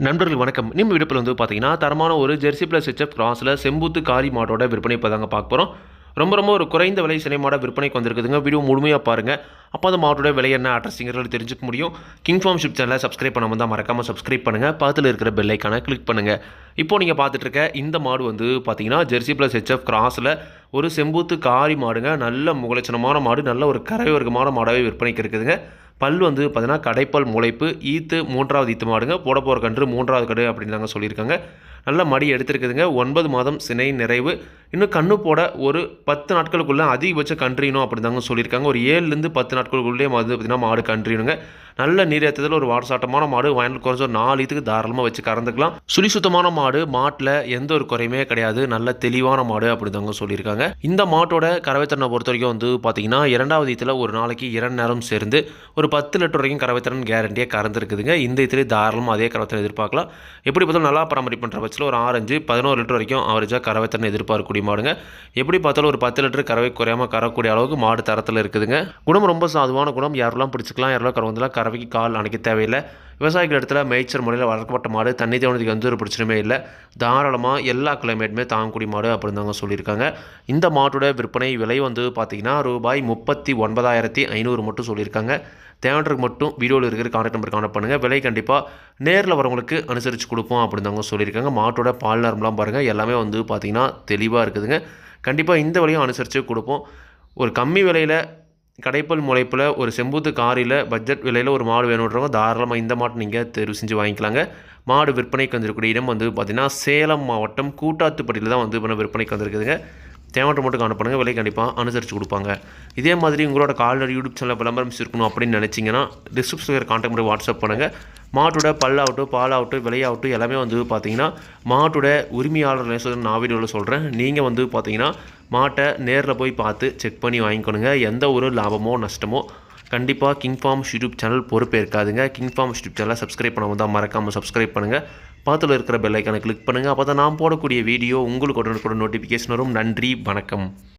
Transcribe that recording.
நண்பர்கள் வணக்கம். இன்னும் விடுப்பில் வந்து பார்த்தீங்கன்னா, தரமான ஒரு ஜெர்சி பிளஸ் ஹெச்எஃப் கிராஸில் செம்பூத்து காரி மாட்டோட விற்பனை இப்போ தாங்க பார்க்க போகிறோம். ரொம்ப ஒரு குறைந்த விலை சினை மாட விற்பனைக்கு வந்திருக்குதுங்க. வீடியோ முழுமையாக பாருங்கள். அப்போ அந்த மாட்டோட விலை என்ன அட்ரஸிங்கிறது தெரிஞ்சுக்க முடியும். கிங் ஃபார்ம் ஷிப் சேனலை சப்ஸ்கிரைப் பண்ணாமல் தான் மறக்காமல் சப்ஸ்கிரைப் பண்ணுங்கள். பக்கத்தில் இருக்கிற பெல் ஐக்கானை கிளிக் பண்ணுங்கள். இப்போ நீங்கள் பார்த்துட்டு இருக்க இந்த மாடு வந்து பார்த்தீங்கன்னா, ஜெர்சி பிளஸ் ஹெச்எஃப் கிராஸில் ஒரு செம்பூத்து காரி மாடுங்க. நல்ல முகலட்சணமான மாடு, நல்ல ஒரு கரை வர்க்கமான மாடாகவே விற்பனைக்கு இருக்குதுங்க. பல் வந்து பார்த்தீங்கன்னா கடைப்பல் முளைப்பு, ஈத்து 3வது ஈத்து மாடுங்க. போட போகிற கன்று 3வது கன்று அப்படின்னு தாங்க சொல்லியிருக்காங்க. நல்ல மடி எடுத்துருக்குதுங்க. 9 மாதம் சினை நிறைவு. இன்னும் கண்ணு போட ஒரு 10 நாட்களுக்குள்ளே அதிகபட்ச கன்றியணும் அப்படி தாங்க சொல்லியிருக்காங்க. ஒரு 7லேருந்து 10 நாட்களுக்குள்ளே வந்து பார்த்திங்கன்னா மாடு கன்றியணுங்க. நல்ல நீரேற்றத்தில் ஒரு வாடசாட்டமான மாடு, வயலில் குறைஞ்ச ஒரு 4 ஈத்துக்கு தாராளமாக வச்சு கறந்துக்கலாம். சுழி சுத்தமான மாடு, மாட்டில் எந்த ஒரு குறையுமே கிடையாது. நல்ல தெளிவான மாடு அப்படி தாங்க சொல்லியிருக்காங்க. இந்த மாட்டோட கறவைத்திறனை பொறுத்த வரைக்கும் வந்து பார்த்தீங்கன்னா 2வது ஈத்தில் ஒரு நாளைக்கு 2 நேரம் சேர்ந்து ஒரு 10 லிட்டர் வரைக்கும் கறவைத்திறன் கேரண்டியாக கறந்துருக்குதுங்க. இந்த ஈத்திலே தாராளமாக அதே கறவைத்திறன் எதிர்பார்க்கலாம். எப்படி பார்த்தாலும் நல்லா பராமரிப்பு பண்ணுற பட்சத்தில் ஒரு 6-11 லிட்டர் வரைக்கும் அவரேஜாக கறவைத்திறன் எதிர்பார்க்கக்கூடிய மாடுங்க. எப்படி பார்த்தாலும் ஒரு 10 லிட்டர் கறவை குறையாமல் கறக்கூடிய அளவுக்கு மாடு தரத்தில் இருக்குதுங்க. குணம் ரொம்ப சாதுவான குணம். யாரெல்லாம் பிடிச்சிக்கலாம், யாரெல்லாம் கறந்துலாம் கறவைக்கு கால் அணைக்க தேவையில்லை. விவசாயிகள் இடத்துல மேய்ச்சல் முறையில் வளர்க்கப்பட்ட மாடு, தண்ணி தேவனத்துக்கு எந்த ஒரு பிரச்சனையுமே இல்லை. தாராளமாக எல்லா கிளைமேட்டுமே தாங்கக்கூடிய மாடு அப்படின்னு தாங்க சொல்லியிருக்காங்க. இந்த மாட்டோட விற்பனை விலை வந்து பார்த்தீங்கன்னா ரூபாய் 39,500 மட்டும் சொல்லியிருக்காங்க. தேவைக்கு மட்டும் வீடியோவில் இருக்கிற கான்டாக்ட் நம்பர் கான்டாக்ட் பண்ணுங்கள். விலை கண்டிப்பாக நேரில் வரவங்களுக்கு அனுசரித்து கொடுப்போம் அப்படின்னு தாங்க சொல்லியிருக்காங்க. மாட்டோட பால் நரம்புலாம் பாருங்கள், எல்லாமே வந்து பார்த்திங்கன்னா தெளிவாக இருக்குதுங்க. கண்டிப்பாக இந்த விலையும் அனுசரித்து கொடுப்போம். ஒரு கம்மி விலையில் கடைப்பல் முளைப்பில் ஒரு செம்பூத்து காரியில் பட்ஜெட் விலையில் ஒரு மாடு வேணுன்றவங்க தாராளமாக இந்த மாட்டை நீங்கள் தேர்வு செஞ்சு வாங்கிக்கலாங்க. மாடு விற்பனைக்கு வந்திருக்கக்கூடிய இடம் வந்து பார்த்திங்கன்னா சேலம் மாவட்டம் கூட்டாத்துப்பட்டியில் தான் வந்து விற்பனைக்கு வந்திருக்குதுங்க. தேவையான மட்டும் காணப்படுங்க. விலை கண்டிப்பாக அனுசரித்து கொடுப்பாங்க. இதே மாதிரி உங்களோட கால்நடை யூடியூப் சேனலில் விளம்பரம் இருக்கணும் அப்படின்னு நினச்சிங்கன்னா டிஸ்கிரிப்ஷனில் கான்டாக்ட் பண்ணி வாட்ஸ்அப் பண்ணுங்கள். மாட்டோட பல்லாகட்டும், பாலாகட்டும், விலையாகட்டும் எல்லாமே வந்து பார்த்தீங்கன்னா மாட்டோட உரிமையாளர் நான் வீடியோவில் சொல்கிறேன். நீங்கள் வந்து பார்த்தீங்கன்னா மாட்டை நேரில் போய் பார்த்து செக் பண்ணி வாங்கிக்கணுங்க. எந்த ஒரு லாபமோ நஷ்டமோ கண்டிப்பாக கிங் ஃபார்ம் யூடியூப் சேனல் பொறுப்பே இருக்காதுங்க. கிங் ஃபார்ம் யூடியூப் சேனலை சப்ஸ்கிரைப் பண்ணாமல் தான் மறக்காமல் சப்ஸ்கிரைப் பண்ணுங்கள். பக்கத்தில் இருக்கிற பெல் ஐக்கானை கிளிக் பண்ணுங்கள். அப்போ தான் நான் போடக்கூடிய வீடியோ உங்களுக்கு உடனுக்குடன் நோட்டிஃபிகேஷன் வரும். நன்றி, வணக்கம்.